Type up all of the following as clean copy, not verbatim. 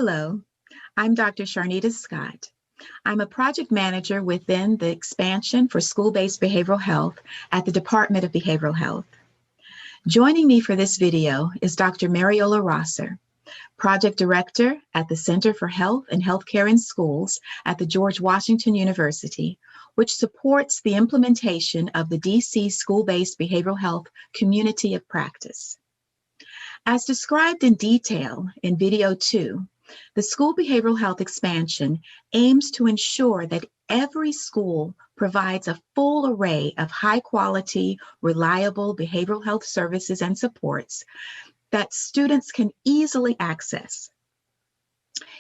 Hello, I'm Dr. Sharnita Scott. I'm a project manager within the expansion for school-based behavioral health at the Department of Behavioral Health. Joining me for this video is Dr. Mariola Rosser, project director at the Center for Health and Healthcare in Schools at the George Washington University, which supports the implementation of the DC School-Based Behavioral Health Community of Practice. As described in detail in video 2, the school behavioral health expansion aims to ensure that every school provides a full array of high-quality, reliable behavioral health services and supports that students can easily access.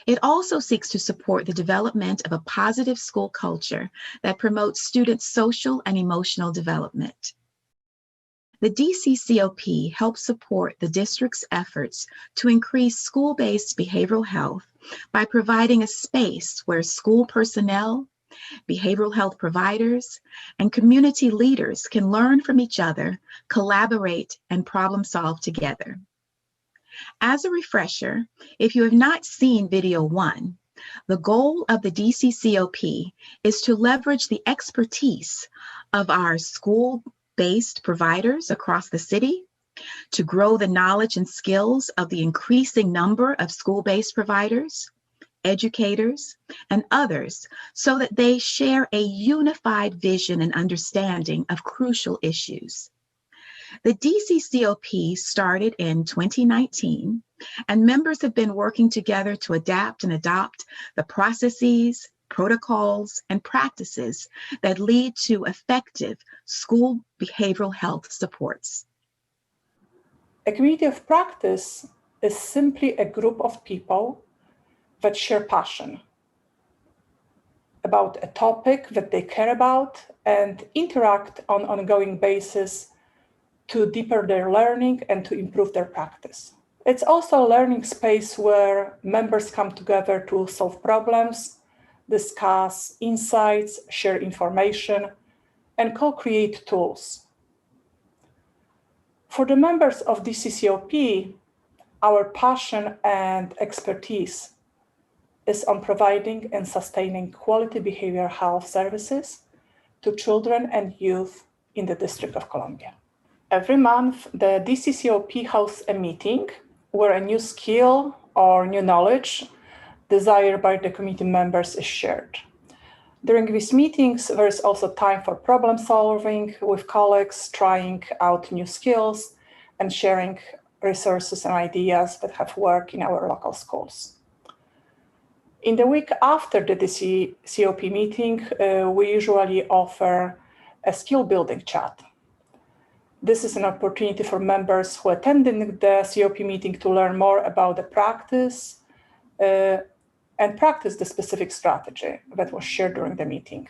It also seeks to support the development of a positive school culture that promotes students' social and emotional development. The DCCOP helps support the district's efforts to increase school-based behavioral health by providing a space where school personnel, behavioral health providers, and community leaders can learn from each other, collaborate, and problem solve together. As a refresher, if you have not seen video 1, the goal of the DCCOP is to leverage the expertise of our school-based providers across the city, to grow the knowledge and skills of the increasing number of school-based providers, educators, and others so that they share a unified vision and understanding of crucial issues. The DCCOP started in 2019, and members have been working together to adapt and adopt the processes, protocols, and practices that lead to effective school behavioral health supports. A community of practice is simply a group of people that share passion about a topic that they care about and interact on an ongoing basis to deepen their learning and to improve their practice. It's also a learning space where members come together to solve problems, discuss insights, share information, and co-create tools. For the members of DCCOP, our passion and expertise is on providing and sustaining quality behavioral health services to children and youth in the District of Columbia. Every month, the DCCOP hosts a meeting where a new skill or new knowledge desired by the community members is shared. During these meetings, there is also time for problem solving with colleagues, trying out new skills and sharing resources and ideas that have worked in our local schools. In the week after the DCCOP meeting, we usually offer a skill building chat. This is an opportunity for members who attended the COP meeting to learn more about the practice and practice the specific strategy that was shared during the meeting.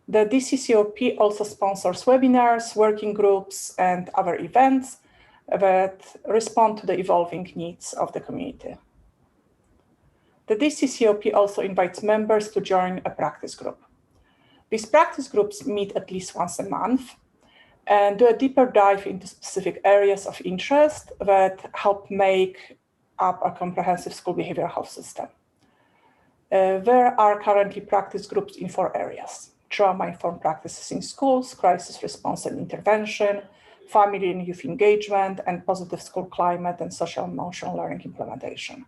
The DCCOP also sponsors webinars, working groups, and other events that respond to the evolving needs of the community. The DCCOP also invites members to join a practice group. These practice groups meet at least once a month and do a deeper dive into specific areas of interest that help make up a comprehensive school behavioral health system. There are currently practice groups in 4 areas: trauma-informed practices in schools, crisis response and intervention, family and youth engagement, and positive school climate and social emotional learning implementation.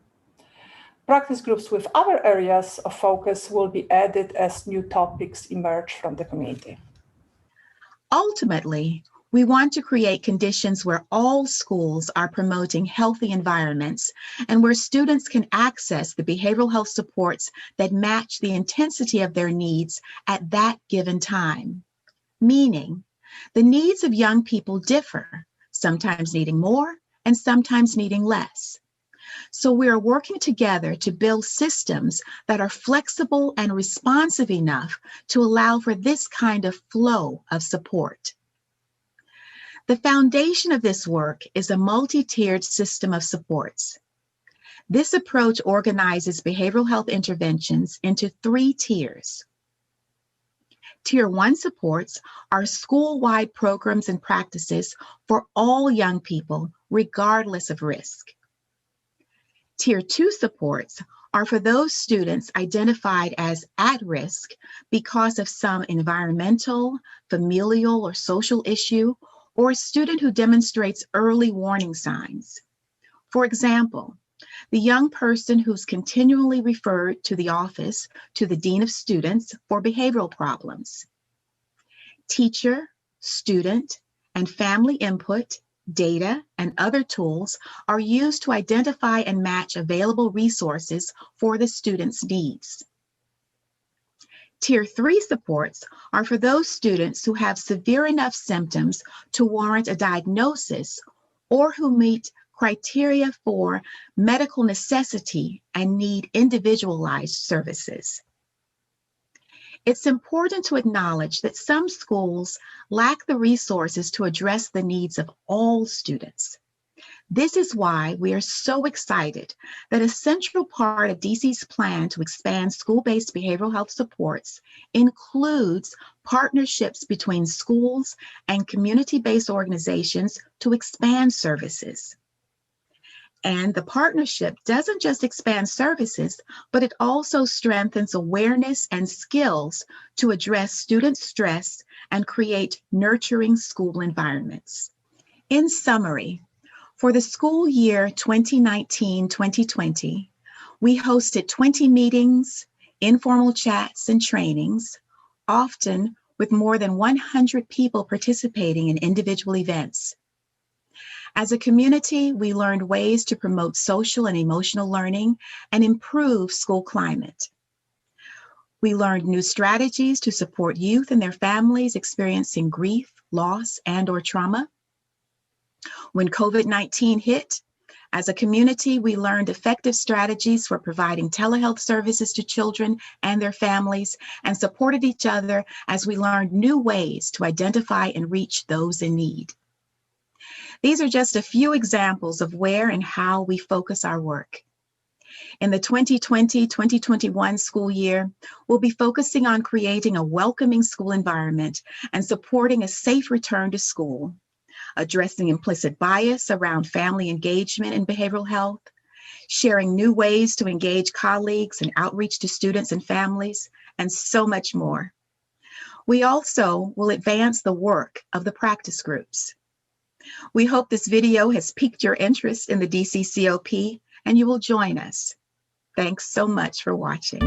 Practice groups with other areas of focus will be added as new topics emerge from the community. Ultimately, we want to create conditions where all schools are promoting healthy environments and where students can access the behavioral health supports that match the intensity of their needs at that given time. Meaning, the needs of young people differ, sometimes needing more and sometimes needing less. So we are working together to build systems that are flexible and responsive enough to allow for this kind of flow of support. The foundation of this work is a multi-tiered system of supports. This approach organizes behavioral health interventions into 3 tiers. Tier 1 supports are school-wide programs and practices for all young people, regardless of risk. Tier 2 supports are for those students identified as at risk because of some environmental, familial, or social issue, or a student who demonstrates early warning signs. For example, the young person who's continually referred to the office to the Dean of Students for behavioral problems. Teacher, student, and family input, data, and other tools are used to identify and match available resources for the student's needs. Tier 3 supports are for those students who have severe enough symptoms to warrant a diagnosis or who meet criteria for medical necessity and need individualized services. It's important to acknowledge that some schools lack the resources to address the needs of all students. This is why we are so excited that a central part of DC's plan to expand school-based behavioral health supports includes partnerships between schools and community-based organizations to expand services. And the partnership doesn't just expand services, but it also strengthens awareness and skills to address student stress and create nurturing school environments. In summary, for the school year 2019-2020, we hosted 20 meetings, informal chats, and trainings, often with more than 100 people participating in individual events. As a community, we learned ways to promote social and emotional learning and improve school climate. We learned new strategies to support youth and their families experiencing grief, loss, and/or trauma. When COVID-19 hit, as a community, we learned effective strategies for providing telehealth services to children and their families and supported each other as we learned new ways to identify and reach those in need. These are just a few examples of where and how we focus our work. In the 2020-2021 school year, we'll be focusing on creating a welcoming school environment and supporting a safe return to school, addressing implicit bias around family engagement in behavioral health, sharing new ways to engage colleagues and outreach to students and families, and so much more. We also will advance the work of the practice groups. We hope this video has piqued your interest in the DCCOP and you will join us. Thanks so much for watching.